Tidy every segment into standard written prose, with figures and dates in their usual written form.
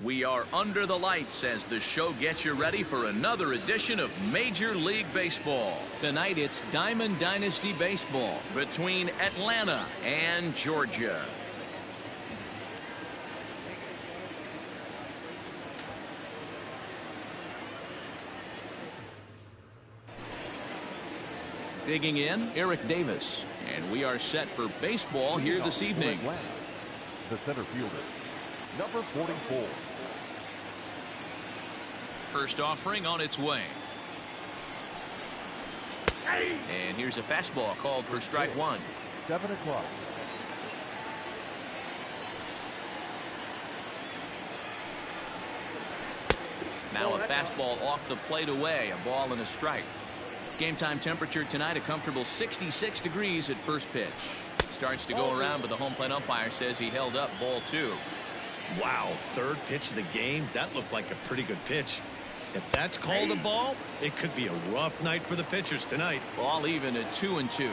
We are under the lights as the show gets you ready for another edition of Major League Baseball. Tonight it's Diamond Dynasty Baseball between Atlanta and Georgia. Digging in, Eric Davis. And we are set for baseball here this evening. The center fielder, number 44. First offering on its way. And here's a fastball called for strike one. 7 o'clock. Now a fastball off the plate away. A ball and a strike. Game time temperature tonight, a comfortable 66 degrees at first pitch. Starts to go around, but the home plate umpire says he held up ball two. Wow, third pitch of the game. That looked like a pretty good pitch. If that's called a ball, it could be a rough night for the pitchers tonight. Ball even at 2-2.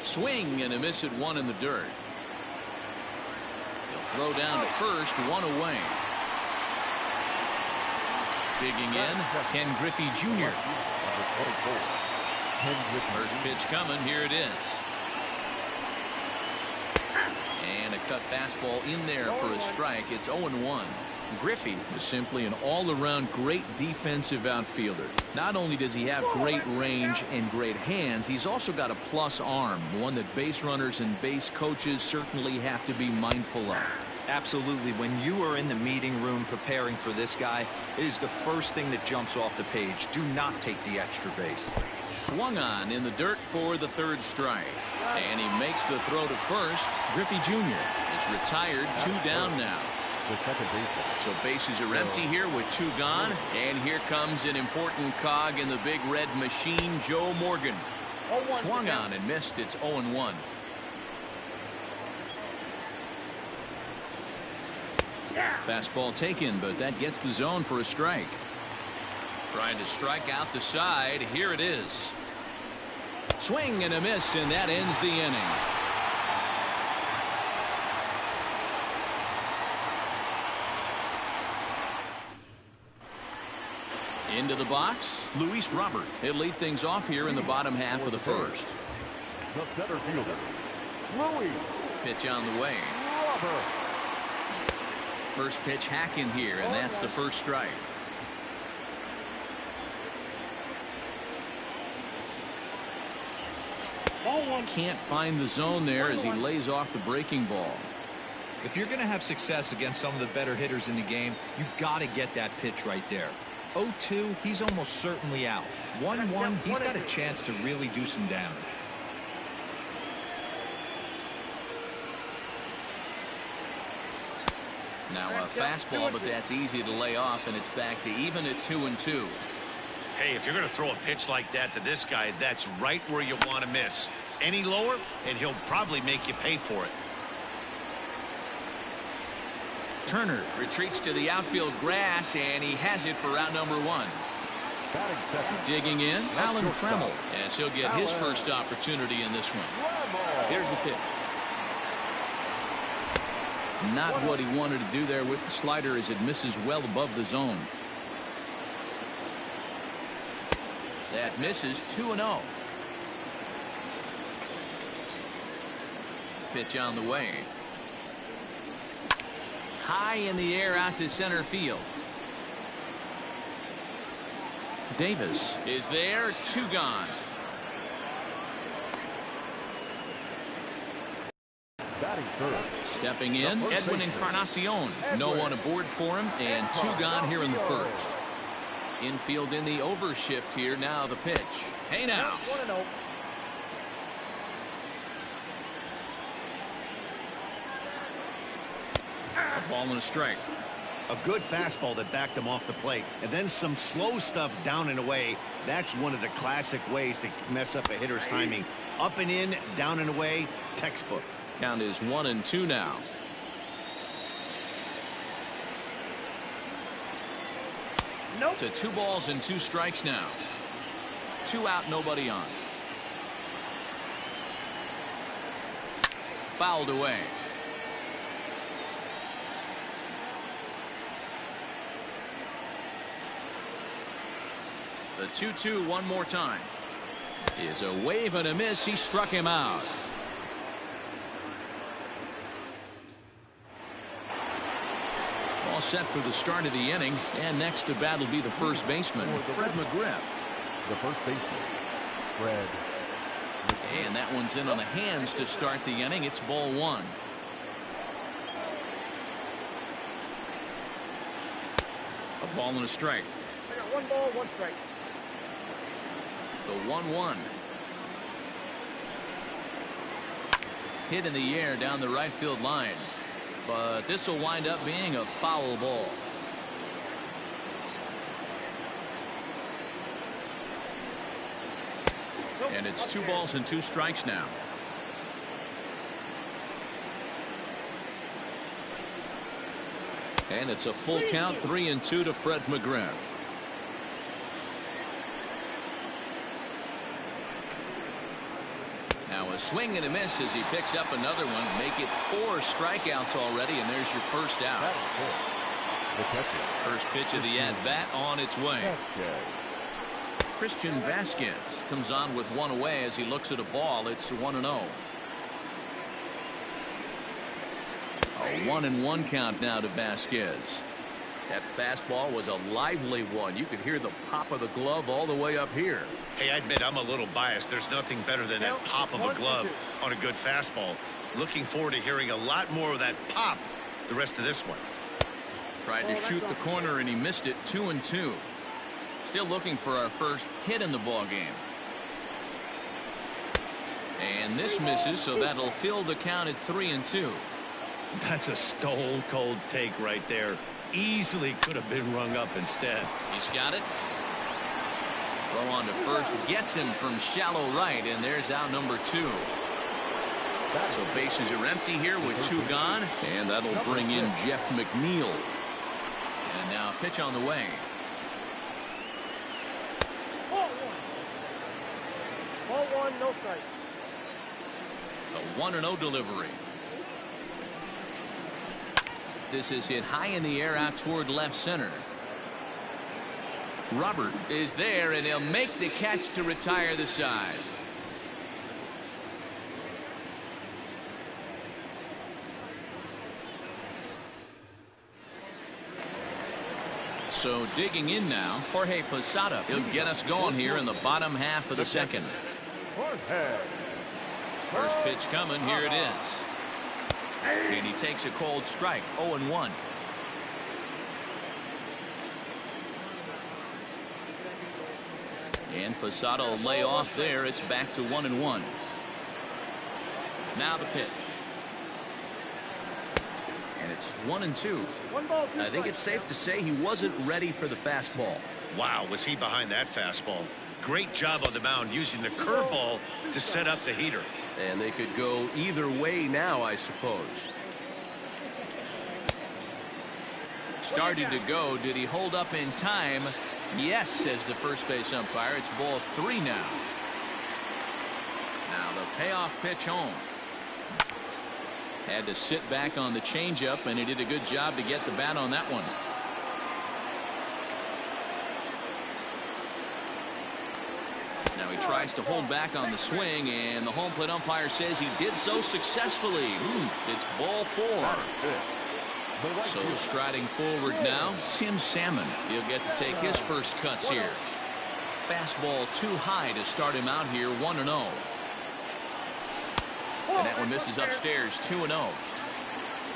Swing and a miss at one in the dirt. He'll throw down to first, one away. Digging in, Ken Griffey Jr. First pitch coming, here it is. And a cut fastball in there for a strike. It's 0-1. Griffey is simply an all-around great defensive outfielder. Not only does he have great range and great hands, he's also got a plus arm, one that base runners and base coaches certainly have to be mindful of. Absolutely. When you are in the meeting room preparing for this guy, it is the first thing that jumps off the page. Do not take the extra base. Swung on in the dirt for the third strike. And he makes the throw to first. Griffey Jr. is retired, two down now. So bases are empty here with two gone. And here comes an important cog in the big red machine, Joe Morgan. Swung on and missed. It's 0-1. Fastball taken, but that gets the zone for a strike. Trying to strike out the side. Here it is. Swing and a miss, and that ends the inning. Into the box, Luis Robert. He'll lead things off here in the bottom half of the first. The center fielder, Louis. Pitch on the way. Robert. First pitch hack in here, and that's the first strike. Can't find the zone there as he lays off the breaking ball. If you're going to have success against some of the better hitters in the game, you got to get that pitch right there. 0-2, he's almost certainly out. 1-1, he's got a chance to really do some damage. Now a fastball, but that's easy to lay off, and it's back to even at 2-2. Hey, if you're going to throw a pitch like that to this guy, that's right where you want to miss. Any lower, and he'll probably make you pay for it. Turner retreats to the outfield grass, and he has it for out number one. Digging in, Alan Trammell, as he'll get his first opportunity in this one. Here's the pitch. Not what he wanted to do there with the slider as it misses well above the zone. That misses 2-0. Pitch on the way. High in the air out to center field. Davis is there, two gone. Stepping in, Edwin Encarnacion. No one aboard for him, and two gone here in the first. Infield in the overshift here. Now the pitch. Hey now. A ball and a strike. A good fastball that backed him off the plate, and then some slow stuff down and away. That's one of the classic ways to mess up a hitter's timing. Up and in, down and away, textbook. Count is 1-2 now. Nope. To 2 balls and 2 strikes now. 2 out, nobody on. Fouled away. The 2-2 one more time. Is a wave and a miss. He struck him out. All set for the start of the inning. And next to bat will be the first baseman, Fred McGriff. The first baseman, Fred. And that one's in on the hands to start the inning. It's ball one. A ball and a strike. I got 1 ball, 1 strike. The 1-1. Hit in the air down the right field line. But this will wind up being a foul ball. And it's 2 balls and 2 strikes now. And it's a full count, 3-2 to Fred McGriff. Now a swing and a miss as he picks up another one. Make it 4 strikeouts already, and there's your first out. First pitch of the at-bat on its way. Christian Vasquez comes on with 1 away as he looks at a ball. It's 1-0. A 1-1 count now to Vasquez. That fastball was a lively one. You could hear the pop of the glove all the way up here. Hey, I admit I'm a little biased. There's nothing better than that pop of a glove on a good fastball. Looking forward to hearing a lot more of that pop the rest of this one. Tried to shoot the corner and he missed it. 2-2. Still looking for our first hit in the ball game. And this misses, so that'll fill the count at 3-2. That's a stone cold take right there. Easily could have been rung up instead. He's got it. Throw on to first gets him from shallow right, and there's out number 2. So bases are empty here with 2 gone, and that'll bring in Jeff McNeil. And now pitch on the way. Ball 1, no strike. A 1-0 delivery. This is hit high in the air out toward left center. Robert is there, and he'll make the catch to retire the side. So digging in now, Jorge Posada. He'll get us going here in the bottom half of the second. First pitch coming. Here it is. And he takes a cold strike. 0-1. And Posada will lay off there. It's back to 1-1. Now the pitch. And it's 1-2. I think it's safe to say he wasn't ready for the fastball. Wow, was he behind that fastball. Great job on the mound using the curveball to set up the heater. And they could go either way now, I suppose. Starting to go. Did he hold up in time? Yes, says the first base umpire. It's ball 3 now. Now the payoff pitch home. Had to sit back on the changeup, and he did a good job to get the bat on that one. Now he tries to hold back on the swing, and the home plate umpire says he did so successfully. It's ball 4. So striding forward now, Tim Salmon. He'll get to take his first cuts here. Fastball too high to start him out here. 1-0. And that one misses upstairs. 2-0.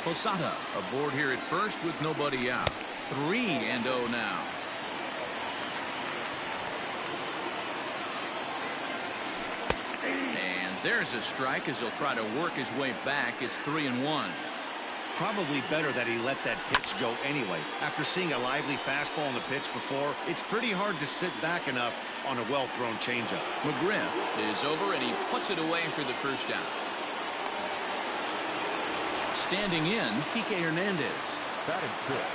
Posada aboard here at first with nobody out. 3-0 now. And there's a strike as he'll try to work his way back. It's 3-1. Probably better that he let that pitch go anyway. After seeing a lively fastball on the pitch before, it's pretty hard to sit back enough on a well-thrown changeup. McGriff is over, and he puts it away for the first out. Standing in, Kike Hernandez. Batting fifth,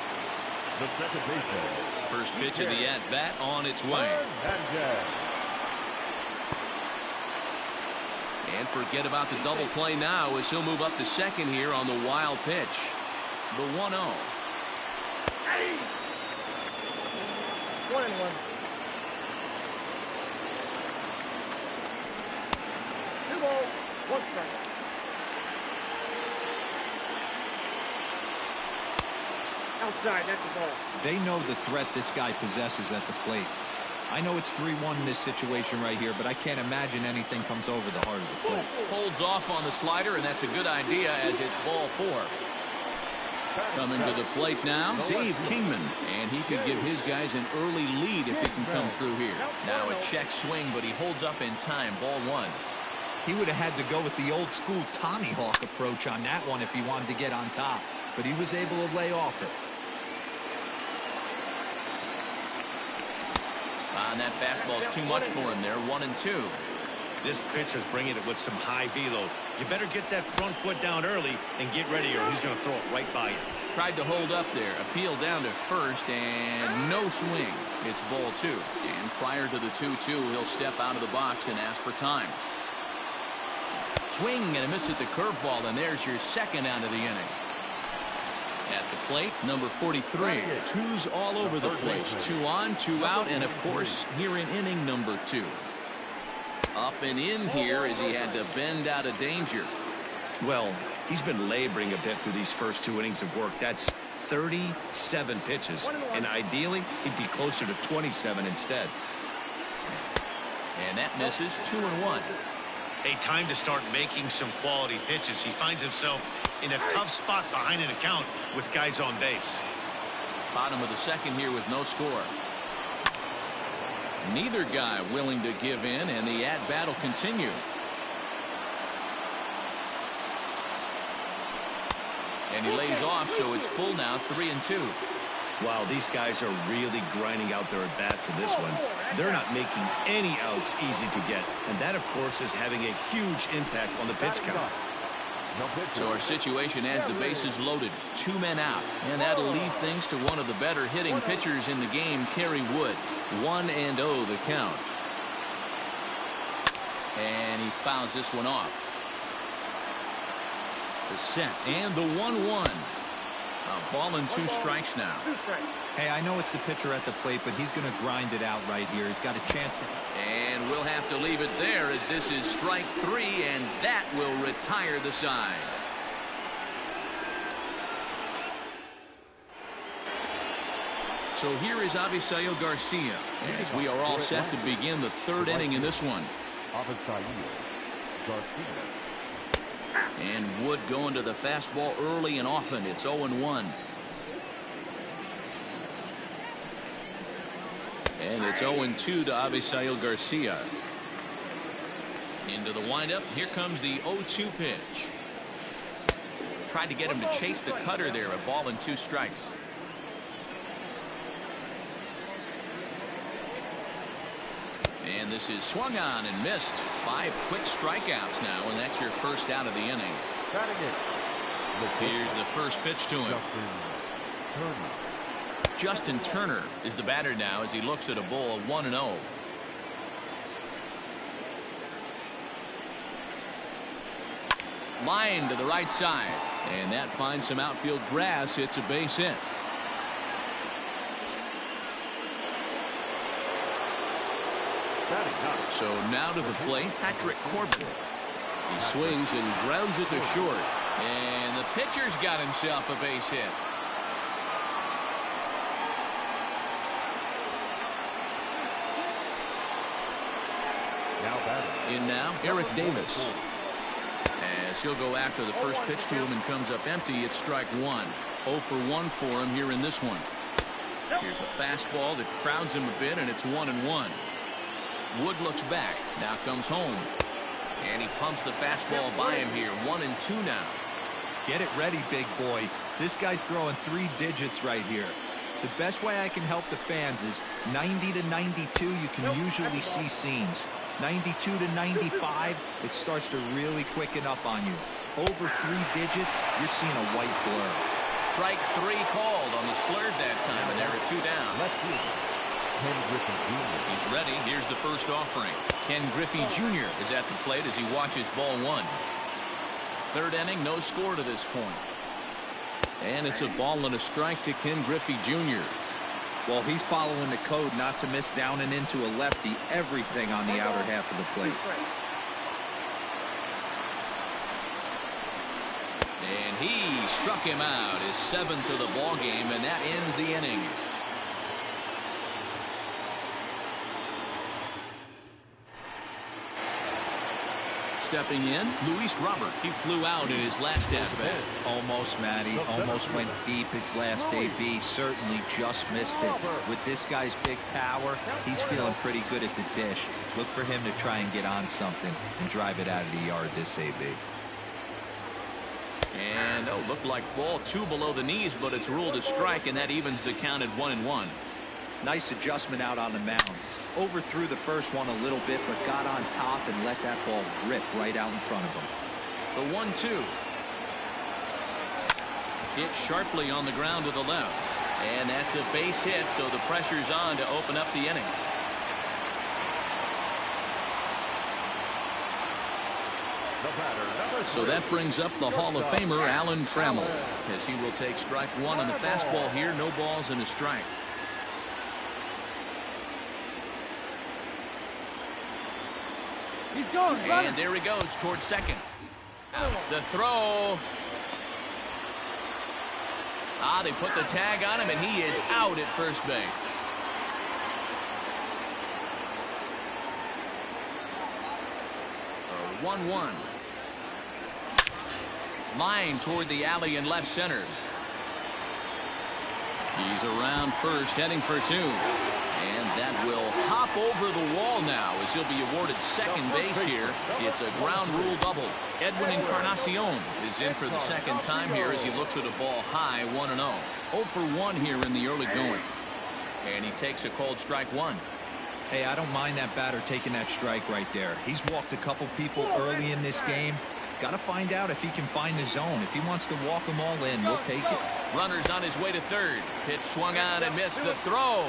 the second baseman. First pitch of the at-bat on its way. And forget about the double play now as he'll move up to second here on the wild pitch. The 1-0. 1-1. One strike. Outside, that's the ball. They know the threat this guy possesses at the plate. I know it's 3-1 in this situation right here, but I can't imagine anything comes over the heart of the plate. Holds off on the slider, and that's a good idea as it's ball 4. Coming to the plate now, Dave Kingman, and he could give his guys an early lead if he can come through here. Now a check swing, but he holds up in time, ball 1. He would have had to go with the old school Tommy Hawk approach on that one if he wanted to get on top, but he was able to lay off it. And that fastball's too much for him there, 1-2. This pitcher's bringing it with some high velo. You better get that front foot down early and get ready, or he's going to throw it right by you. Tried to hold up there. Appeal down to first, and no swing. It's ball 2. And prior to the 2-2, he'll step out of the box and ask for time. Swing and a miss at the curveball, and there's your second out of the inning. At the plate, number 43. Twos all over the place. 2 on, 2 out, and of course, here in inning number 2. Up and in here as he had to bend out of danger. Well, he's been laboring a bit through these first 2 innings of work. That's 37 pitches, and ideally, he'd be closer to 27 instead. And that misses. 2-1. A time to start making some quality pitches. He finds himself in a tough spot behind an account with guys on base. Bottom of the second here with no score. Neither guy willing to give in, and the at-bat will continue. And he lays off, so it's full now, 3-2. Wow, these guys are really grinding out their at-bats in this one. They're not making any outs easy to get, and that, of course, is having a huge impact on the pitch count. So our situation has the bases loaded, 2 men out, and that'll leave things to one of the better hitting pitchers in the game, Kerry Wood. 1-0 the count. And he fouls this one off. The set and the 1-1. A ball and 2 strikes now. Hey, I know it's the pitcher at the plate, but he's going to grind it out right here. He's got a chance to. And we'll have to leave it there as this is strike 3, and that will retire the side. So here is Avisail Garcia as we are all set to begin the 3rd inning in this one. And Wood going to the fastball early and often. It's 0-1. And it's 0-2 to Avisail Garcia. Into the windup. Here comes the 0-2 pitch. Tried to get him to chase the cutter there. A ball and 2 strikes. And this is swung on and missed. 5 quick strikeouts now, and that's your first out of the inning. Here's the first pitch to him. Justin Turner is the batter now as he looks at a ball 1-0. Line to the right side, and that finds some outfield grass. It's a base hit. So now to the plate, Patrick Corbin. He swings and grounds it to short, and the pitcher's got himself a base hit. In now, Eric Davis. As he'll go after the first pitch to him and comes up empty, it's strike 1. 0 for 1 for him here in this one. Here's a fastball that crowds him a bit, and it's 1-1. Wood looks back. Now comes home. And he pumps the fastball by him here. 1-2 now. Get it ready, big boy. This guy's throwing 3 digits right here. The best way I can help the fans is 90 to 92. You can usually see seams. 92 to 95, it starts to really quicken up on you. Over 3 digits, you're seeing a white blur. Strike 3 called on the slurve that time, and there are 2 down. He's ready. Here's the first offering. Ken Griffey Jr. is at the plate as he watches ball 1. 3rd inning, no score to this point. And it's a ball and a strike to Ken Griffey Jr. Well, he's following the code not to miss down and into a lefty. Everything on the outer half of the plate. And he struck him out, his 7th of the ball game, and that ends the inning. Stepping in, Luis Robert. He flew out in his last at-bat. Almost, Matty. Almost went deep his last AB. Certainly just missed it. With this guy's big power, he's feeling pretty good at the dish. Look for him to try and get on something and drive it out of the yard this AB. And, looked like ball 2 below the knees, but it's ruled a strike, and that evens the count at 1-1. Nice adjustment out on the mound. Overthrew the first one a little bit, but got on top and let that ball rip right out in front of him. The 1-2. Hit sharply on the ground to the left. And that's a base hit, so the pressure's on to open up the inning. So that brings up the Hall of Famer, Alan Trammell, as he will take strike 1 on the fastball here. No balls and a strike. He's going. And there he goes towards second. The throw. They put the tag on him, and he is out at first base. A 1-1. Line toward the alley in left center. He's around first, heading for 2. And that will hop over the wall now as he'll be awarded second base here. It's a ground rule double. Edwin Encarnacion is in for the second time here as he looks at a ball high, 1-0. 0 for 1 here in the early going. And he takes a called strike 1. Hey, I don't mind that batter taking that strike right there. He's walked a couple people early in this game. Got to find out if he can find the zone. If he wants to walk them all in, we'll take it. Runner's on his way to third. Pitch swung on and missed. The throw.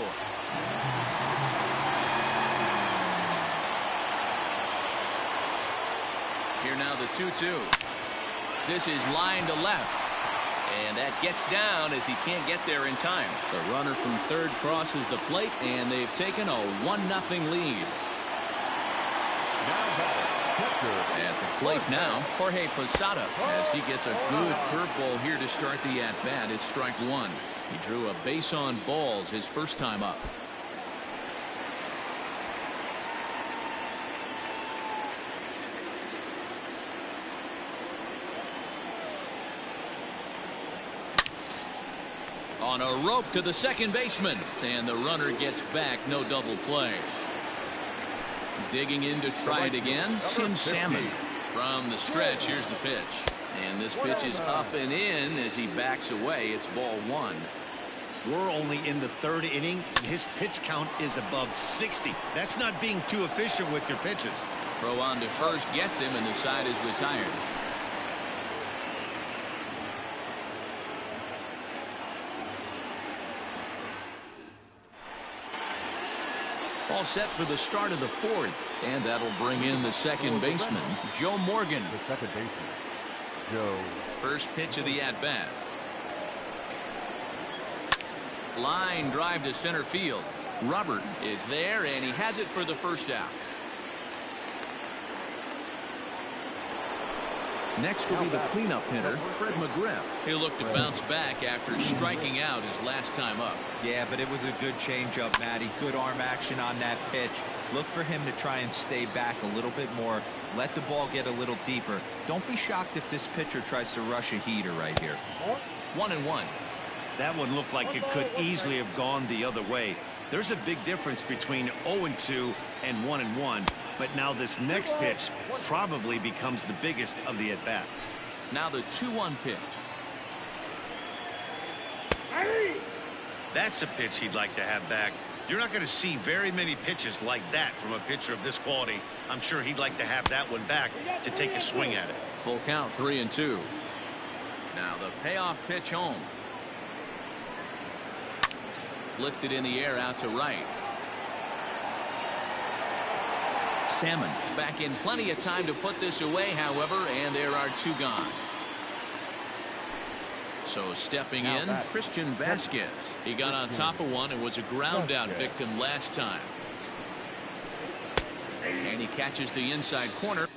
Here now the 2-2. This is line to left. And that gets down as he can't get there in time. The runner from third crosses the plate, and they've taken a 1-0 lead. At the plate now, Jorge Posada, as he gets a good curveball here to start the at-bat. It's strike 1. He drew a base on balls his first time up. On a rope to the second baseman, and the runner gets back. No double play. Digging in to try it again, Tim Salmon. From the stretch, here's the pitch. And this pitch is up and in as he backs away. It's ball 1. We're only in the 3rd inning, and his pitch count is above 60. That's not being too efficient with your pitches. Throw on to first gets him, and the side is retired. All set for the start of the 4th, and that'll bring in the second baseman, Joe Morgan. The second baseman, Joe. First pitch of the at-bat. Line drive to center field. Robert is there, and he has it for the first out. Next will be the cleanup hitter, Fred McGriff. He'll look to bounce back after striking out his last time up. Yeah, but it was a good changeup, Matty. Good arm action on that pitch. Look for him to try and stay back a little bit more. Let the ball get a little deeper. Don't be shocked if this pitcher tries to rush a heater right here. 1-1. That one looked like it could easily have gone the other way. There's a big difference between 0-2 and 1-1. But now this next pitch probably becomes the biggest of the at-bat. Now the 2-1 pitch. That's a pitch he'd like to have back. You're not going to see very many pitches like that from a pitcher of this quality. I'm sure he'd like to have that one back to take a swing at it. Full count, 3-2. Now the payoff pitch home. Lifted in the air out to right. Salmon back in plenty of time to put this away, however, and there are 2 gone. So stepping in, Christian Vasquez. He got on top of one and was a ground out victim last time. And he catches the inside corner.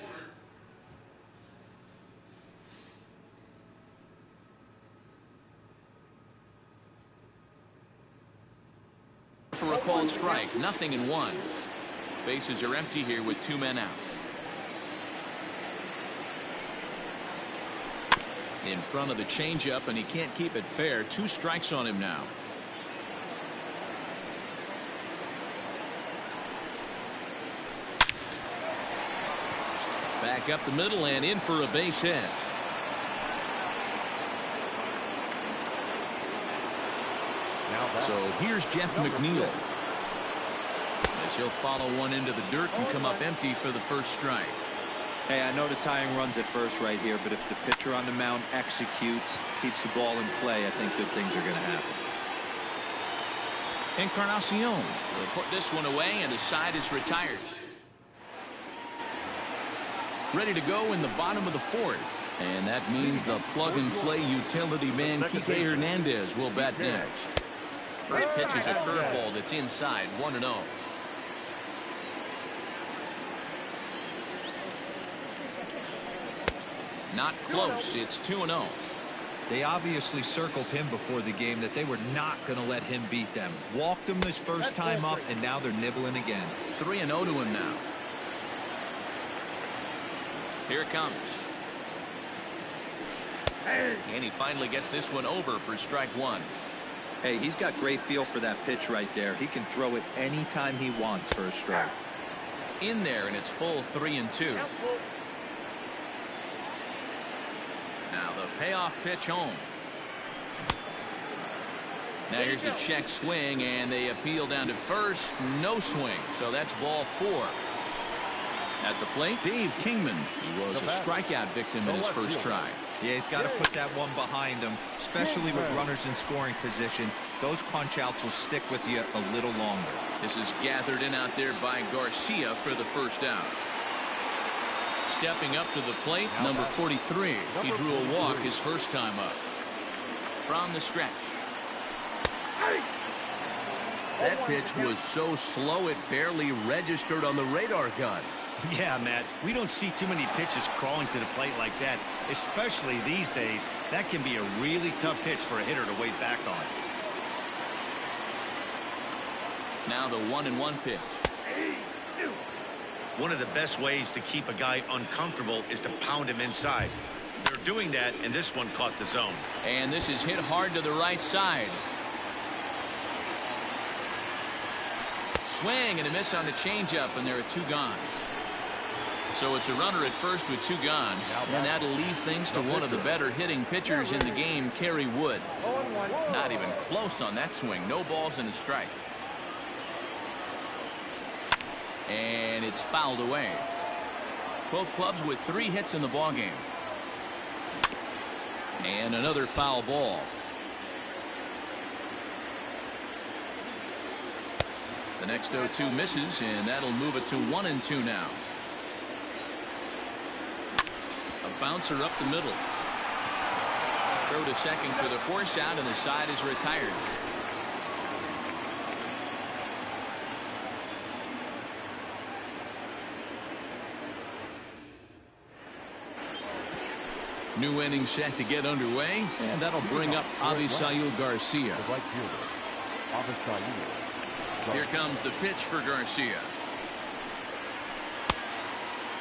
called strike. 0-1. Bases are empty here with 2 men out. In front of the changeup, and he can't keep it fair. 2 strikes on him now. Back up the middle and in for a base hit. So here's Jeff McNeil. As he'll follow one into the dirt and come up empty for the first strike. Hey, I know the tying runs at first right here, but if the pitcher on the mound executes, keeps the ball in play, I think good things are going to happen. Encarnacion will put this one away, and the side is retired. Ready to go in the bottom of the 4th. And that means the plug-and-play utility man Kike Hernandez will bat next. First pitch is a curveball that's inside, 1-0. Not close. It's 2-0. They obviously circled him before the game that they were not going to let him beat them. Walked him this first time up, and now they're nibbling again. 3-0 to him now. Here it comes. And he finally gets this one over for strike 1. Hey, he's got great feel for that pitch right there. He can throw it anytime he wants for a strike. In there, and it's full 3-2. Now the payoff pitch home. Now here's a check swing, and they appeal down to first. No swing, so that's ball 4. At the plate, Dave Kingman. He was a strikeout victim in his first try. Yeah, he's got to put that one behind him, especially with runners in scoring position. Those punch-outs will stick with you a little longer. This is gathered in out there by Garcia for the first out. Stepping up to the plate, number 43. He drew a walk his first time up. From the stretch. That pitch was so slow it barely registered on the radar gun. Yeah, Matt, we don't see too many pitches crawling to the plate like that, especially these days. That can be a really tough pitch for a hitter to wait back on. Now the 1-1 pitch. One of the best ways to keep a guy uncomfortable is to pound him inside. They're doing that, and this one caught the zone. And this is hit hard to the right side. Swing and a miss on the changeup, and there are 2 gone. So it's a runner at first with 2 gone, and that'll leave things to one of the better hitting pitchers in the game, Kerry Wood. Not even close on that swing. No balls and a strike. And it's fouled away. Both clubs with 3 hits in the ballgame. And another foul ball. The next 0-2 misses, and that'll move it to 1-2 now. A bouncer up the middle. Throw to second for the force out, and the side is retired. New inning set to get underway, and that'll bring up Avisail Garcia. Here comes the pitch for Garcia.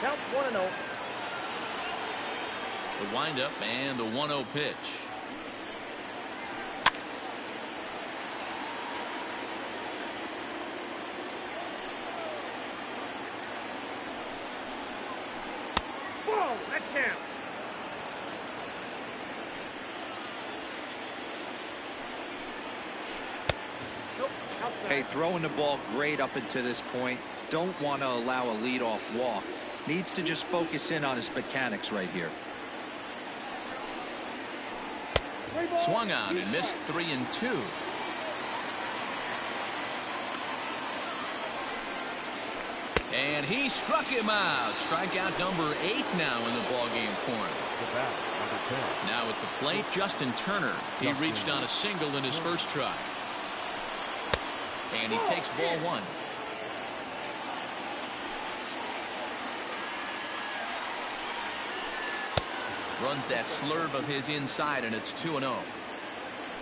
Count 1-0. The windup and the 1-0 pitch. Whoa, that counts. Hey, throwing the ball great up until this point. Don't want to allow a leadoff walk. Needs to just focus in on his mechanics right here. Swung on and missed 3-2. And he struck him out. Strikeout number 8 now in the ballgame for him. Now at the plate, Justin Turner. He reached on a single in his first try. And he takes ball 1. Runs that slurve of his inside, and it's 2-0.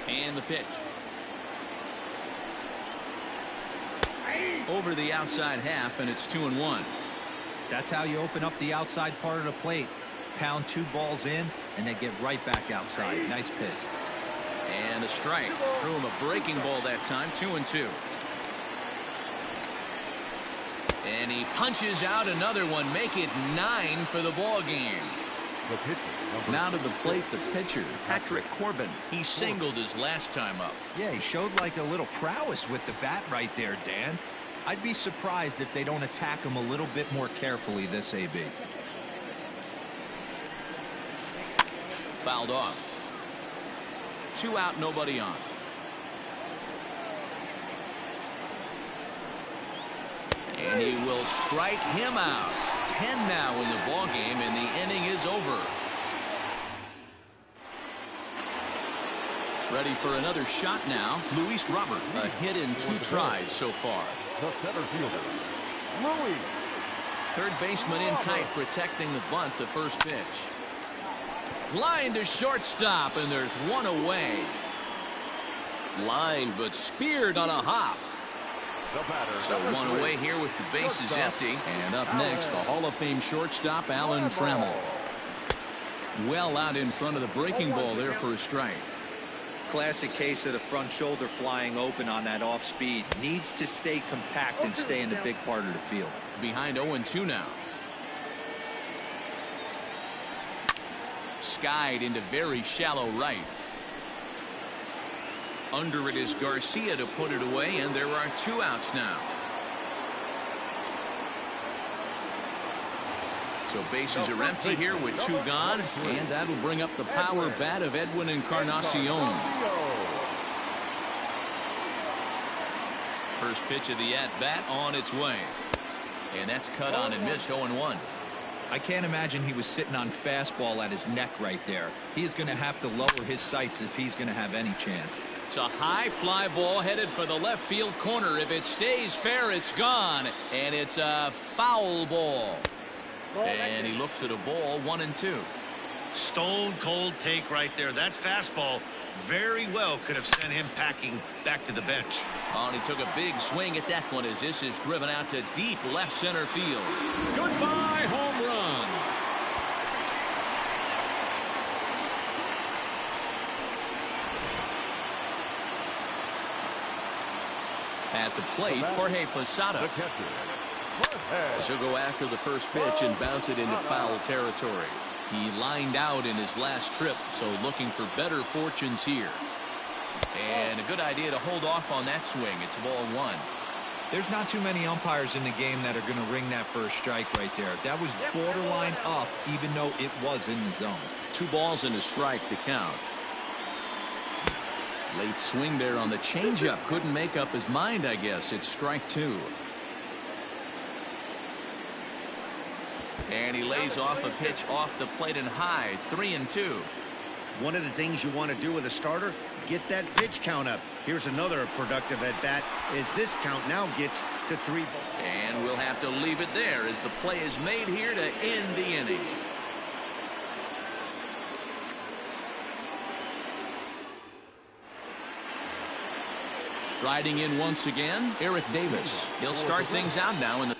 And the pitch. over the outside half, and it's 2-1. That's how you open up the outside part of the plate. Pound 2 balls in, and they get right back outside. Nice pitch. And a strike. Threw him a breaking ball that time. 2-2. And he punches out another one. Make it 9 for the ball game. The pitcher, Now to the plate, the pitcher, Patrick Corbin. He singled his last time up. Yeah, he showed like a little prowess with the bat right there, Dan. I'd be surprised if they don't attack him a little bit more carefully this AB. Fouled off. 2 out, nobody on. And he will strike him out. 10 now in the ball game, and the inning is over. Ready for another shot now. Luis Robert, a hit in 2 tries so far. the center fielder, Louis. Third baseman in tight, protecting the bunt. The first pitch. Line to shortstop, and there's one away. Line, but speared on a hop. So one away here with the bases empty. And up next, the Hall of Fame shortstop, Alan Trammell. Well out in front of the breaking ball there for a strike. Classic case of the front shoulder flying open on that off speed. Needs to stay compact and stay in the big part of the field. Behind 0-2 now. Skied into very shallow right. Under it is Garcia to put it away, and there are 2 outs now. So bases are empty here with 2 gone, and that'll bring up the power bat of Edwin Encarnacion. First pitch of the at-bat on its way. And that's cut on and missed. 0-1. I can't imagine he was sitting on fastball at his neck right there. He is going to have to lower his sights if he's going to have any chance. It's a high fly ball headed for the left field corner. If it stays fair, it's gone. And it's a foul ball. And he looks at a ball. 1-2. Stone cold take right there. That fastball very well could have sent him packing back to the bench. Oh, and he took a big swing at that one as this is driven out to deep left center field. Goodbye, home run. At the plate, Jorge Posada. As he'll go after the first pitch and bounce it into foul territory. He lined out in his last trip, so looking for better fortunes here. And a good idea to hold off on that swing. It's ball 1. There's not too many umpires in the game that are going to ring that first strike right there. That was borderline up, even though it was in the zone. 2 balls and a strike to count. Late swing there on the changeup. Couldn't make up his mind, I guess. It's strike 2. And he lays off a pitch off the plate and high. 3-2. One of the things you want to do with a starter, get that pitch count up. Here's another productive at bat as this count now gets to 3 balls. And we'll have to leave it there as the play is made here to end the inning. Striding in once again, Eric Davis. He'll start things out now in the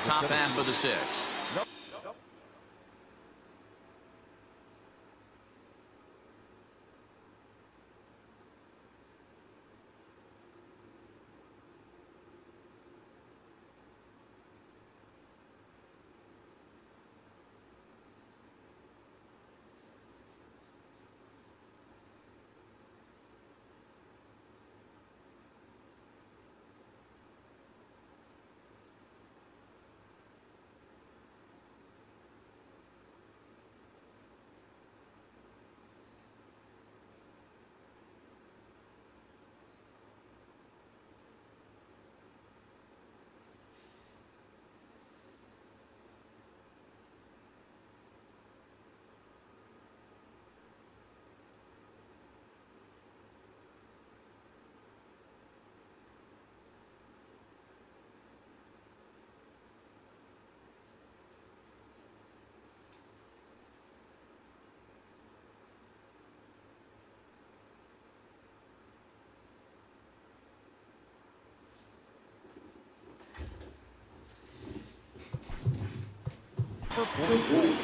top half of the 6th. for point.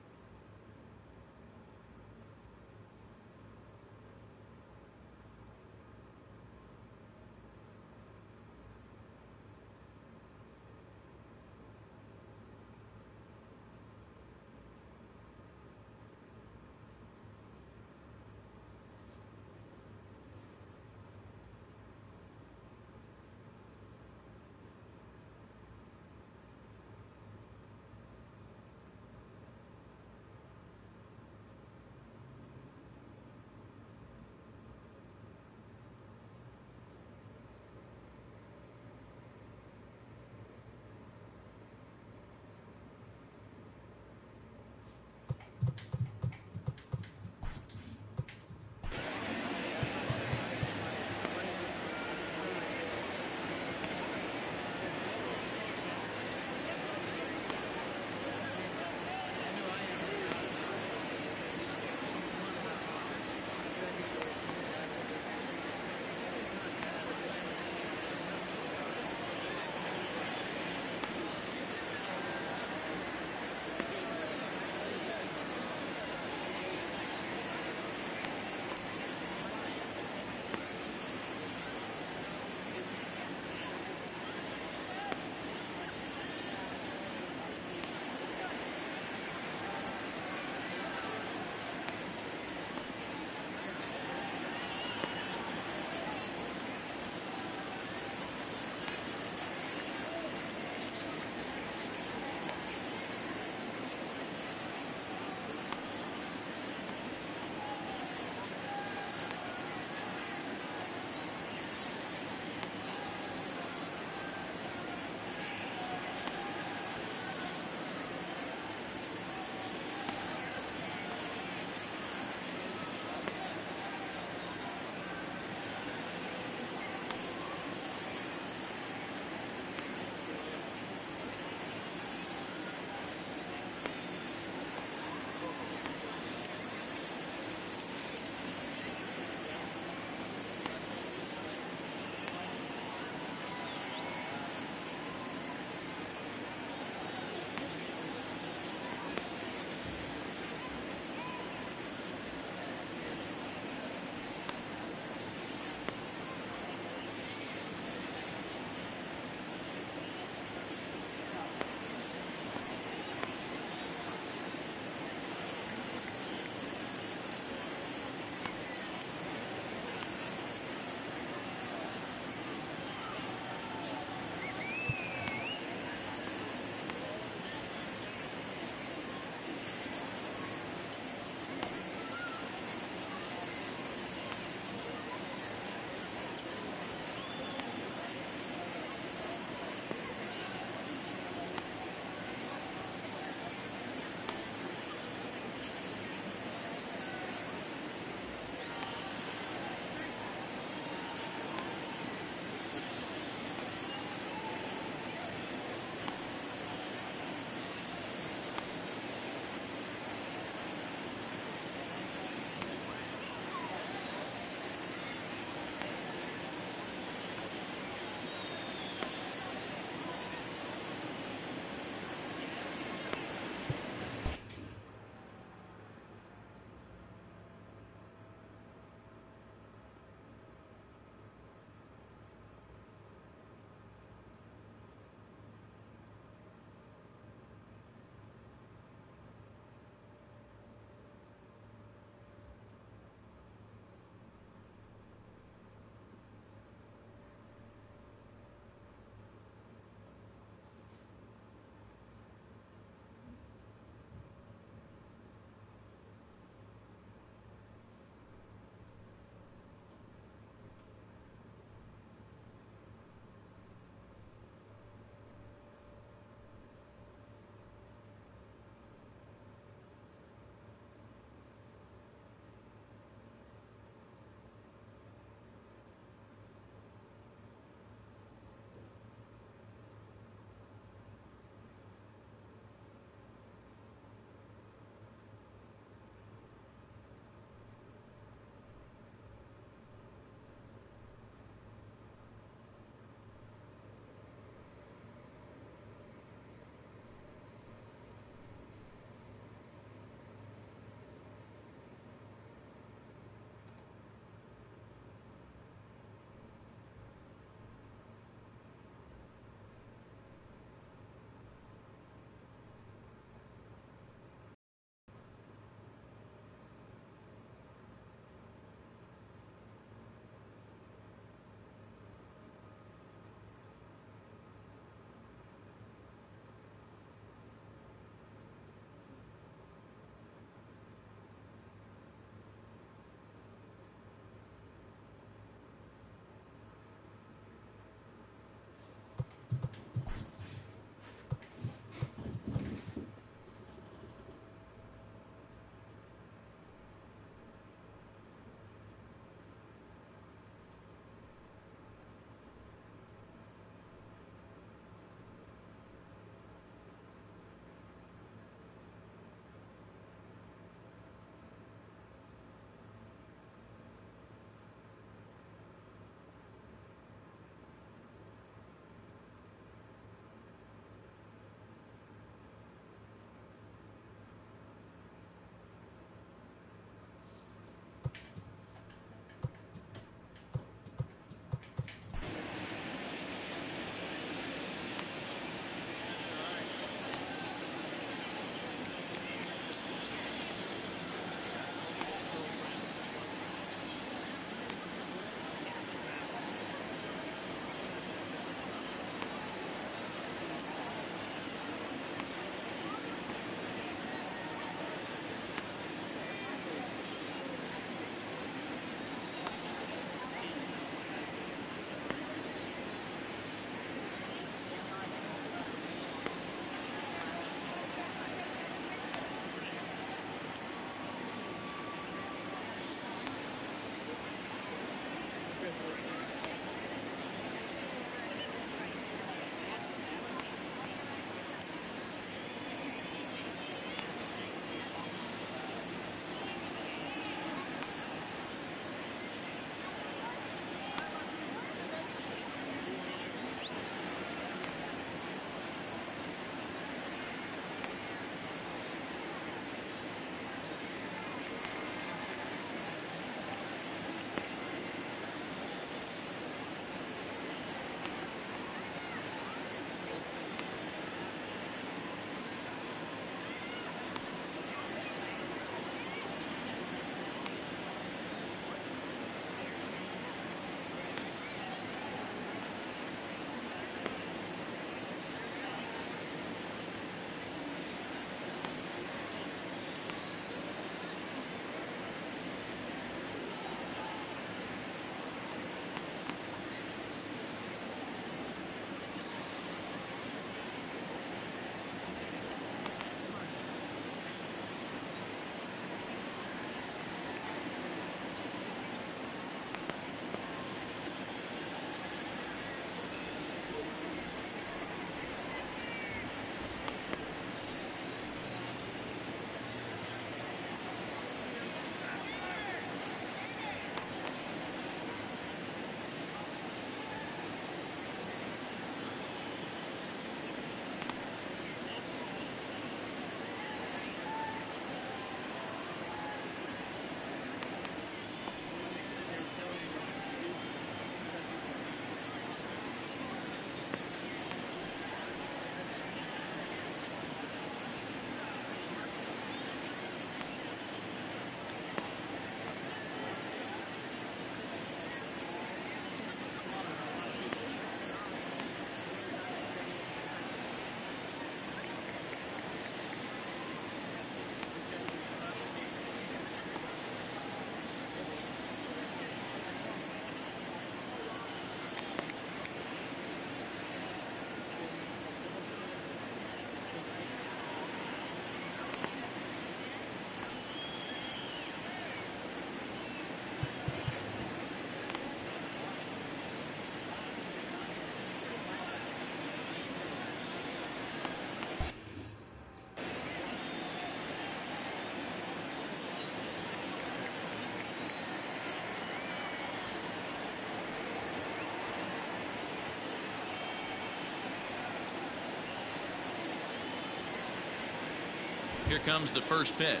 Here comes the first pitch.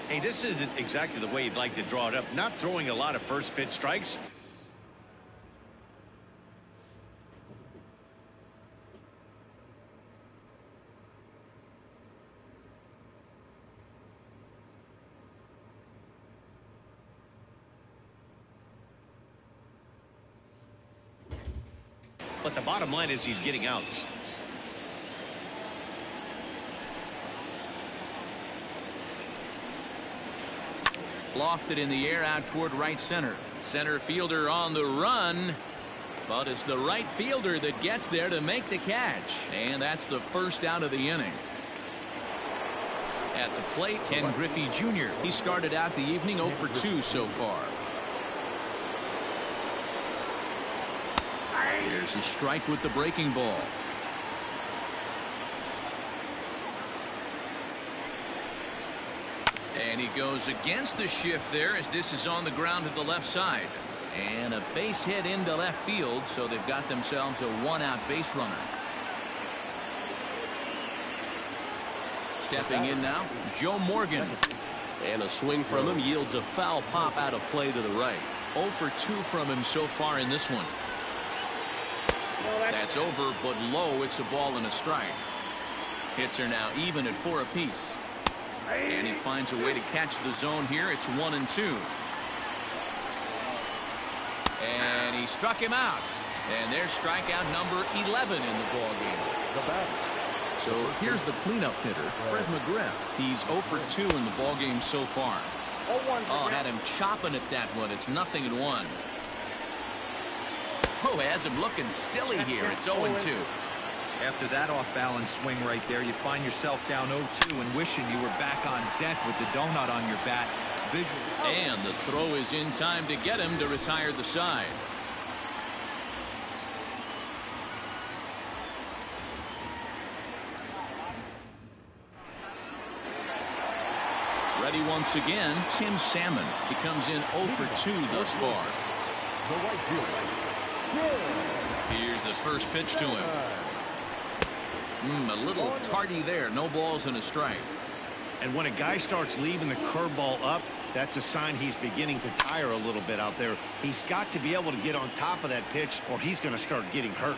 Hey, this isn't exactly the way you'd like to draw it up. Not throwing a lot of first pitch strikes. But the bottom line is he's getting outs. Lofted in the air out toward right center. Center fielder on the run. But it's the right fielder that gets there to make the catch. And that's the first out of the inning. At the plate, Ken Griffey Jr. He started out the evening 0 for 2 so far. Here's a strike with the breaking ball. And he goes against the shift there as this is on the ground to the left side. And a base hit into left field, so they've got themselves a one-out base runner. Stepping in now, Joe Morgan. And a swing from him yields a foul pop out of play to the right. 0 for 2 from him so far in this one. That's over, but low. It's a ball and a strike. Hits are now even at 4 apiece. And he finds a way to catch the zone here. It's 1-2. And he struck him out. And there's strikeout number 11 in the ball game. So here's the cleanup hitter, Fred McGriff. He's 0 for 2 in the ball game so far. Oh, had him chopping at that one. It's 0-1. Oh, has him looking silly here. It's 0-2. After that off-balance swing right there, you find yourself down 0-2 and wishing you were back on deck with the donut on your bat. Visual. And the throw is in time to get him to retire the side. Ready once again, Tim Salmon. He comes in 0 for 2 thus far. Here's the first pitch to him. A little tardy there. No balls and a strike. And when a guy starts leaving the curveball up, that's a sign he's beginning to tire a little bit out there. He's got to be able to get on top of that pitch or he's going to start getting hurt.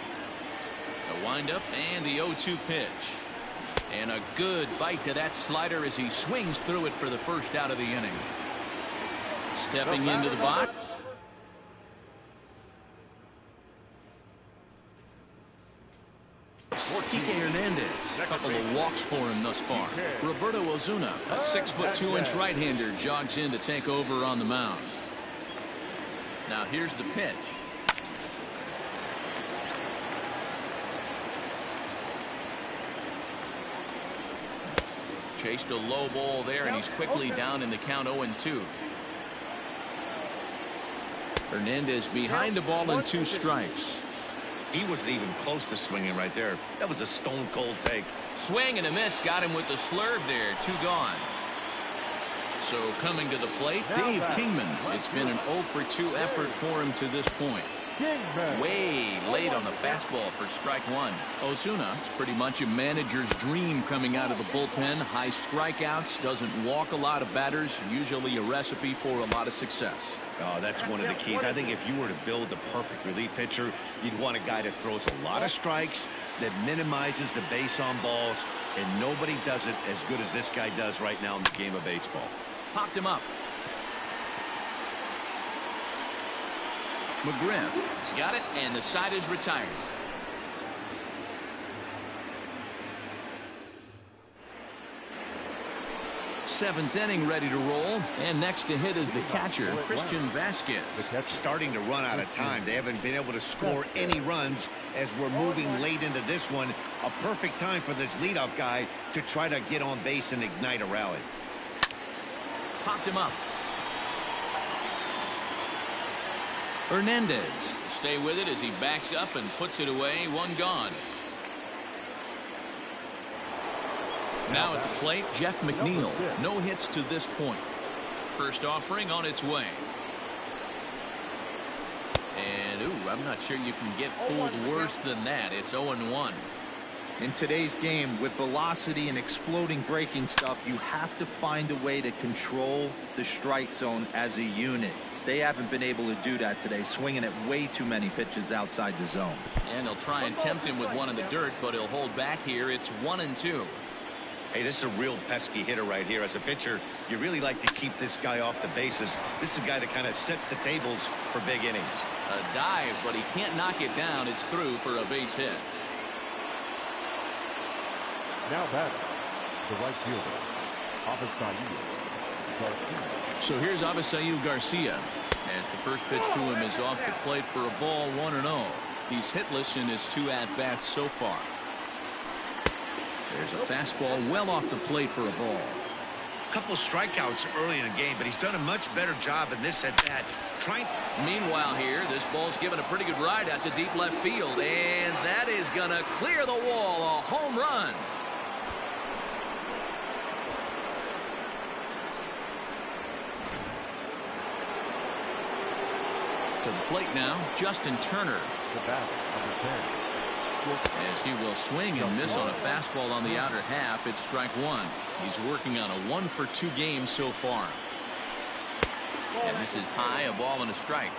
The windup and the 0-2 pitch. And a good bite to that slider as he swings through it for the first out of the inning. Stepping into the box. Kike Hernandez. A couple of walks for him thus far. Roberto Ozuna, a 6'2" right-hander, jogs in to take over on the mound. Now here's the pitch. Chased a low ball there, and he's quickly down in the count 0-2. Hernandez behind the ball and 2 strikes. He wasn't even close to swinging right there. That was a stone-cold take. Swing and a miss. Got him with the slurve there. 2 gone. So coming to the plate, Dave Kingman. It's been an 0 for 2 effort for him to this point. Way late on the fastball for strike 1. Ozuna, it's pretty much a manager's dream coming out of the bullpen. High strikeouts, doesn't walk a lot of batters. Usually a recipe for a lot of success. Oh, that's one of the keys. I think if you were to build a perfect relief pitcher, you'd want a guy that throws a lot of strikes, that minimizes the base on balls, and nobody does it as good as this guy does right now in the game of baseball. Popped him up. McGriff has got it, and the side is retired. Seventh inning ready to roll, and next to hit is the catcher, Christian Vasquez. Starting to run out of time. They haven't been able to score any runs as we're moving late into this one. A perfect time for this leadoff guy to try to get on base and ignite a rally. Popped him up. Hernandez will stay with it as he backs up and puts it away. 1 gone. Now at the plate, Jeff McNeil. No hits to this point. First offering on its way. And, ooh, I'm not sure you can get fooled worse than that. It's 0-1. In today's game, with velocity and exploding breaking stuff, you have to find a way to control the strike zone as a unit. They haven't been able to do that today, swinging at way too many pitches outside the zone. And he'll try and tempt him with one in the dirt, but he'll hold back here. It's 1-2. Hey, this is a real pesky hitter right here. As a pitcher, you really like to keep this guy off the bases. This is a guy that kind of sets the tables for big innings. A dive, but he can't knock it down. It's through for a base hit. Now batting, the right fielder, Avisail Garcia. So here's Avisail Garcia, as the first pitch to him is off the plate for a ball, 1-0. He's hitless in his 2 at-bats so far. There's a fastball well off the plate for a ball. A couple of strikeouts early in the game, but he's done a much better job in this at-bat. Meanwhile here, this ball's given a pretty good ride out to deep left field, and that is going to clear the wall. A home run. To the plate now, Justin Turner. The bat, number 10. As he will swing and miss on a fastball on the outer half, it's strike one. He's working on a 1-for-2 game so far. And this is high, a ball and a strike.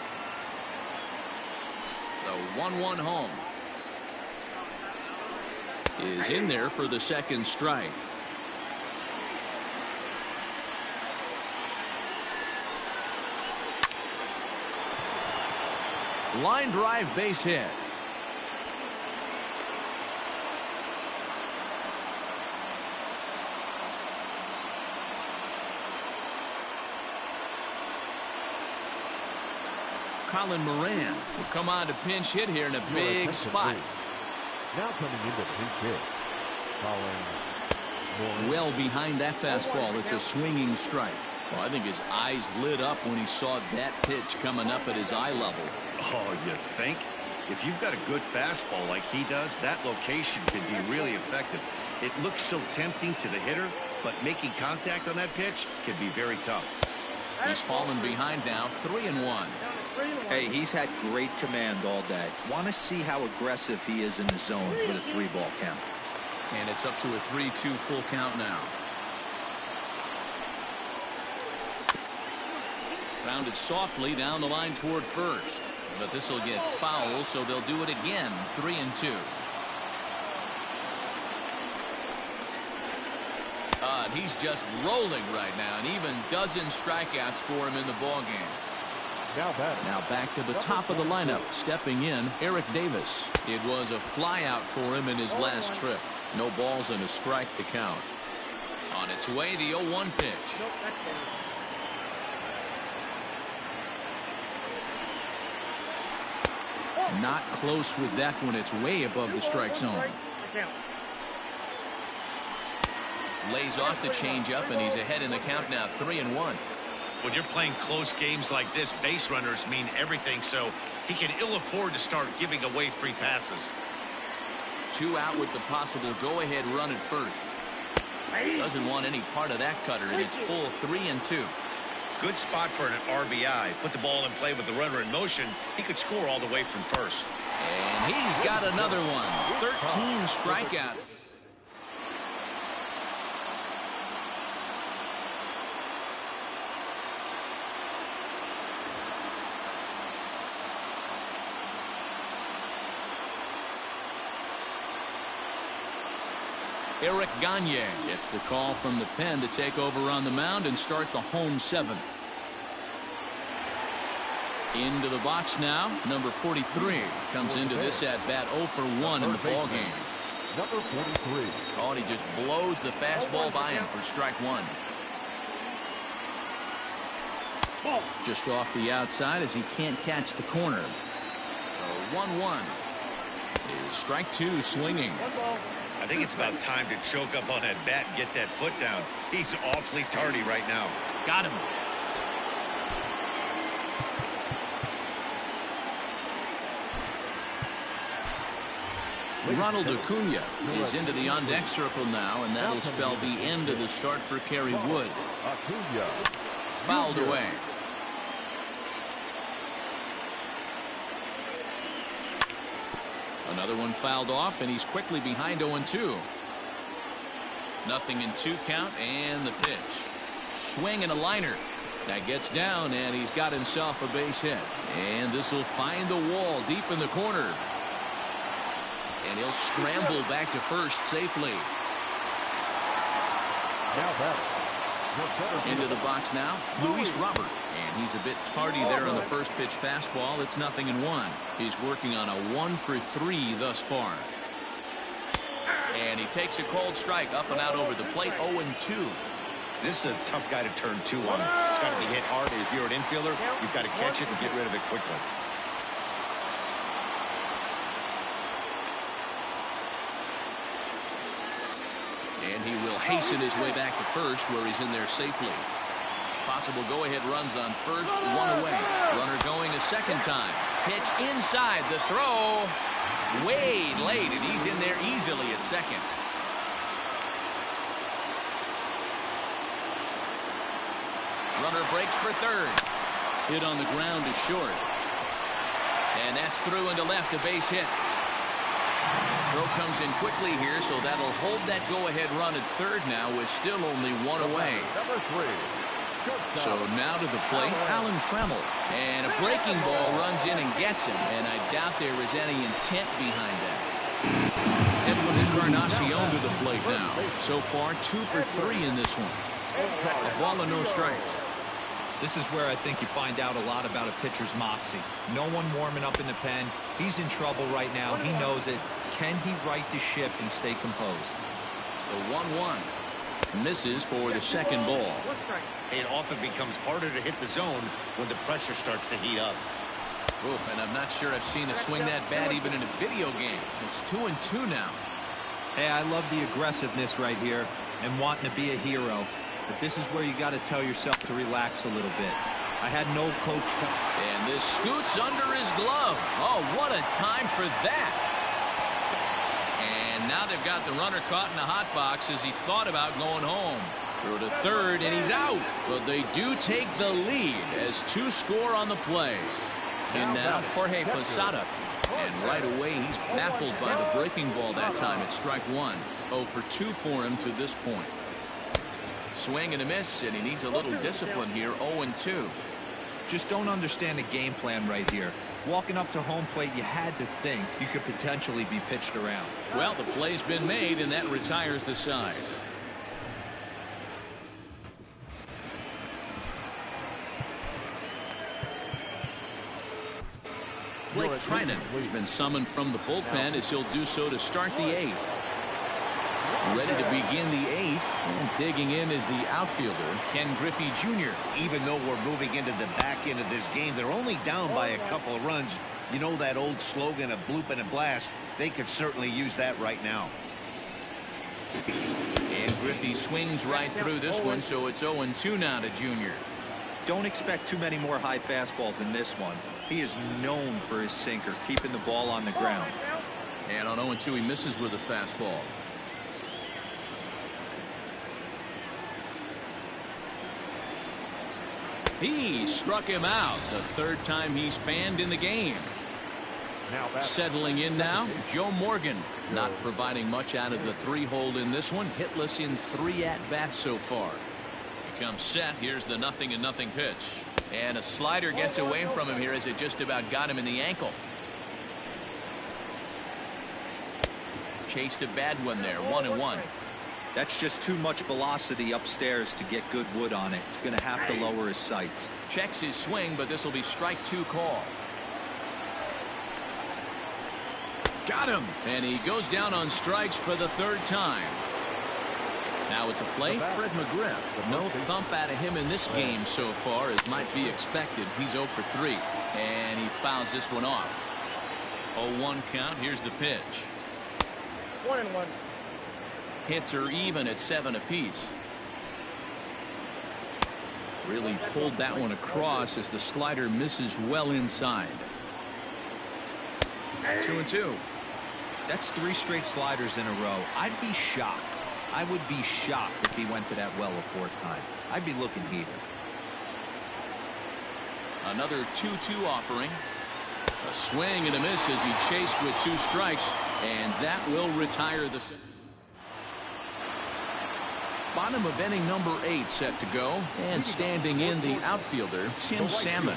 The 1-1 home is in there for the second strike. Line drive base hit. Colin Moran will come on to pinch hit here in a big spot. Now coming into pinch hit, Colin Moran. Well behind that fastball. It's a swinging strike. Well, I think his eyes lit up when he saw that pitch coming up at his eye level. Oh, you think? If you've got a good fastball like he does, that location can be really effective. It looks so tempting to the hitter, but making contact on that pitch can be very tough. He's fallen behind now, 3-1. Hey, he's had great command all day. Want to see how aggressive he is in the zone with a 3-ball count. And it's up to a 3-2 full count now. Grounded softly down the line toward first. But this will get foul, so they'll do it again. 3-2. He's just rolling right now, and even dozen strikeouts for him in the ballgame. Now back to the top of the lineup. Stepping in, Eric Davis. It was a flyout for him in his last trip. No balls and a strike to count. On its way, the 0-1 pitch. Not close with that one. It's way above the strike zone. Lays off the changeup, and he's ahead in the count now, 3-1. When you're playing close games like this, base runners mean everything, so he can ill afford to start giving away free passes. 2 out with the possible go-ahead run at first. Doesn't want any part of that cutter, and it's full 3-2. Good spot for an RBI. Put the ball in play with the runner in motion. He could score all the way from first. And he's got another one. 13 strikeouts. Eric Gagne gets the call from the pen to take over on the mound and start the home 7th. Into the box now, number 43 comes into this at bat 0 for 1 in the ball game. Number 43. Oh, and he just blows the fastball by him for strike 1. Just off the outside as he can't catch the corner. 1-1 is strike 2 swinging. I think it's about time to choke up on that bat and get that foot down. He's awfully tardy right now. Got him. Ronald Acuna is into the on-deck circle now, and that'll spell the end of the start for Kerry Wood. Acuna. Fouled away. Another one fouled off, and he's quickly behind 0-2. Nothing in 2 count, and the pitch. Swing and a liner. That gets down, and he's got himself a base hit. And this will find the wall deep in the corner. And he'll scramble back to first safely. Into the box now, Luis Robert. And he's a bit tardy there on the first pitch fastball. It's 0-1. He's working on a 1-for-3 thus far. And he takes a cold strike up and out over the plate. 0-2. This is a tough guy to turn 2 on. It's got to be hit hard. If you're an infielder, you've got to catch it and get rid of it quickly. And he will hasten his way back to first, where he's in there safely. Possible go-ahead runs on first, 1 away. Runner going a second time. Pitch inside, the throw way late, and he's in there easily at second. Runner breaks for third. Hit on the ground is short. And that's through into left, a base hit. Throw comes in quickly here, so that'll hold that go-ahead run at third now with still only 1 away. So now to the plate, Alan Trammell. And a breaking ball runs in and gets him, and I doubt there is any intent behind that. Edwin Encarnacion to the plate now. So far, 2 for 3 in this one. A ball and no strikes. This is where I think you find out a lot about a pitcher's moxie. No one warming up in the pen. He's in trouble right now. He knows it. Can he right the ship and stay composed? The 1-1 misses for the second ball. It often becomes harder to hit the zone when the pressure starts to heat up. Ooh, and I'm not sure I've seen a swing that bad even in a video game. It's 2-2 now. Hey, I love the aggressiveness right here and wanting to be a hero. But this is where you got to tell yourself to relax a little bit. I had no coach. And this scoots under his glove. Oh, what a time for that. And now they've got the runner caught in the hot box as he thought about going home. Through to third, and he's out. But they do take the lead as 2 score on the play. And now Jorge Posada. And right away, he's baffled by the breaking ball that time at strike 1. 0 for 2 for him to this point. Swing and a miss, and he needs a little discipline here. 0-2. Just don't understand the game plan right here. Walking up to home plate, you had to think you could potentially be pitched around. Well, the play's been made, and that retires the side. Blake Trinan has been summoned from the bullpen as he'll do so to start the 8th. Ready to begin the 8th, and digging in is the outfielder, Ken Griffey Jr. Even though we're moving into the back end of this game, they're only down by a couple of runs. You know that old slogan of bloop and a blast? They could certainly use that right now. And Griffey swings right through this one, so it's 0-2 now to Jr. Don't expect too many more high fastballs in this one. He is known for his sinker, keeping the ball on the ground. And on 0-2, he misses with a fastball. He struck him out, the 3rd time he's fanned in the game. Settling in now, Joe Morgan. Not providing much out of the 3-hole in this one. Hitless in 3 at-bats so far. He comes set. Here's the 0-0 pitch. And a slider gets away from him here as it just about got him in the ankle. Chased a bad one there. 1-1. That's just too much velocity upstairs to get good wood on it. It's going to have to lower his sights. Checks his swing, but this will be strike 2 call. Got him. And he goes down on strikes for the 3rd time. Now at the plate, Fred McGriff. No thump out of him in this game so far, as might be expected. He's 0 for 3. And he fouls this one off. 0-1 count. Here's the pitch. 1-1. Hits are even at 7 apiece. Really pulled that one across as the slider misses well inside. 2-2. That's 3 straight sliders in a row. I'd be shocked. I would be shocked if he went to that well a 4th time. I'd be looking heated. Another 2-2 offering. A swing and a miss as he chased with 2 strikes, and that will retire the bottom of inning number 8 set to go, and standing in the outfielder Tim Salmon.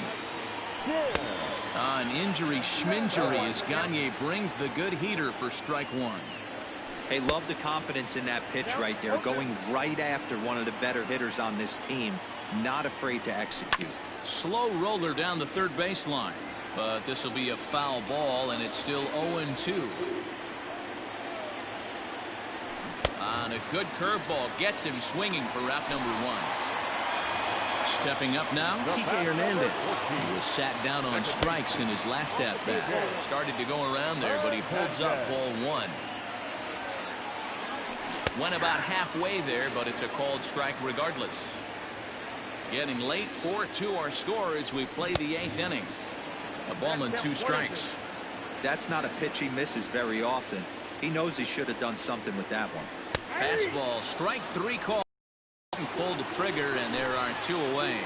An injury schminjury as Gagne brings the good heater for strike 1. Hey, love the confidence in that pitch right there, going right after one of the better hitters on this team, not afraid to execute. Slow roller down the third baseline, but this will be a foul ball, and it's still 0-2. On a good curveball, gets him swinging for route number 1. Stepping up now, Kike Hernandez. He was sat down on strikes in his last at-bat. Started to go around there, but he holds up ball 1. Went about halfway there, but it's a called strike regardless. Getting late, 4-2 our score as we play the 8th inning. A ball and 2 strikes. That's not a pitch he misses very often. He knows he should have done something with that one. Fastball, strike 3 call. Pulled the trigger, and there are 2 away.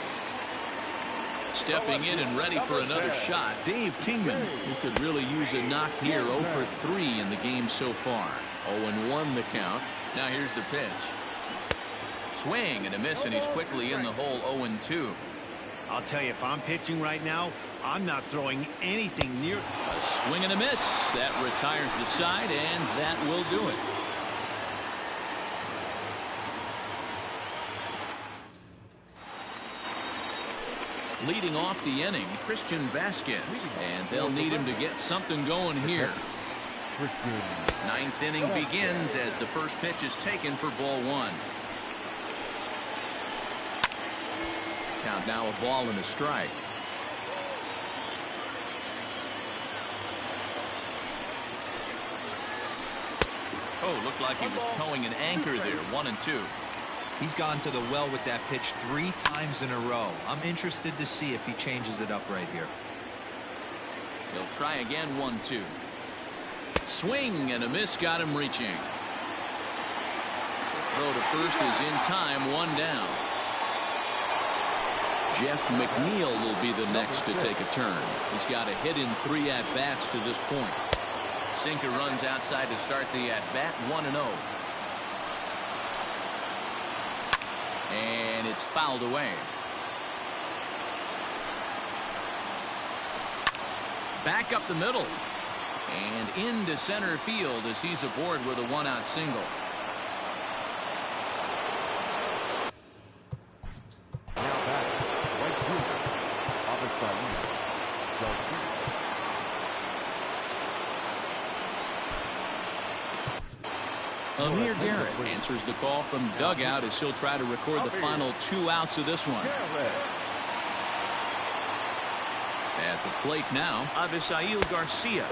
Stepping in and ready for another shot, Dave Kingman, who could really use a knock here. 0 for 3 in the game so far. 0-1 the count. Now here's the pitch. Swing and a miss, and he's quickly in the hole. 0-2. I'll tell you, if I'm pitching right now, I'm not throwing anything near. A swing and a miss. That retires the side, and that will do it. Leading off the inning, Christian Vasquez, and they'll need him to get something going here. 9th inning begins as the first pitch is taken for ball 1. Count now, a ball and a strike. Oh, looked like he was towing an anchor there. 1-2. He's gone to the well with that pitch 3 times in a row. I'm interested to see if he changes it up right here. He'll try again. 1-2. Swing and a miss, got him reaching. The throw to first is in time. 1 down. Jeff McNeil will be the next to take a turn. He's got a hit in 3 at-bats to this point. Sinker runs outside to start the at-bat. 1-0. And it's fouled away. Back up the middle. And into center field as he's aboard with a 1-out single. Now back, right fielder, Amir Garrett answers the call from dugout as he'll try to record the final 2 outs of this one. At the plate now, Avisail Garcia.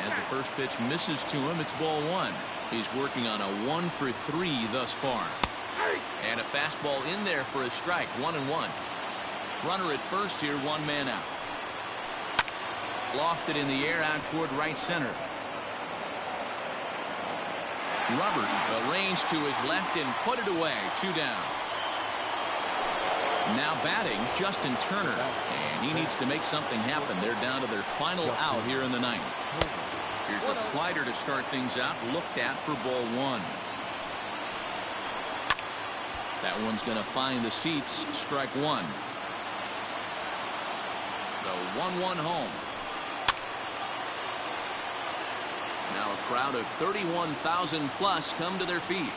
As the first pitch misses to him, it's ball 1. He's working on a 1 for 3 thus far. And a fastball in there for a strike. 1-1. Runner at first here, 1 man out. Lofted in the air out toward right center. Robert arranged to his left and put it away. 2 down. Now batting, Justin Turner, and he needs to make something happen. They're down to their final out here in the 9th. Here's a slider to start things out, looked at for ball 1. That one's going to find the seats. Strike 1. The 1-1 home. Now a crowd of 31,000 plus come to their feet.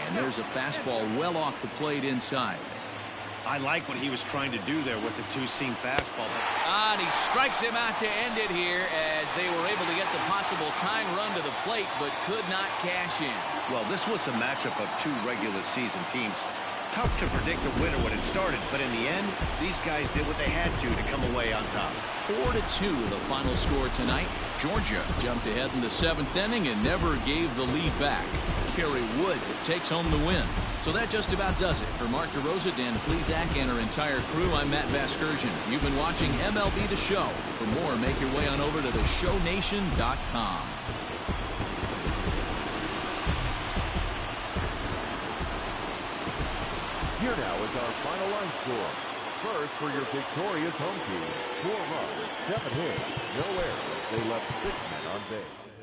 And there's a fastball well off the plate inside. I like what he was trying to do there with the 2-seam fastball. And he strikes him out to end it here as they were able to get the possible tying run to the plate but could not cash in. Well, this was a matchup of 2 regular season teams. Tough to predict a winner when it started, but in the end, these guys did what they had to come away on top. 4-2 the final score tonight. Georgia jumped ahead in the 7th inning and never gave the lead back. Kerry Wood takes home the win. So that just about does it. For Mark DeRosa, Dan Plesac, and our entire crew, I'm Matt Vasgersian. You've been watching MLB The Show. For more, make your way on over to theshownation.com. Here now is our final line score. first for your victorious home team. 4 runs, 7 hits, no errors. They left 6 men on base.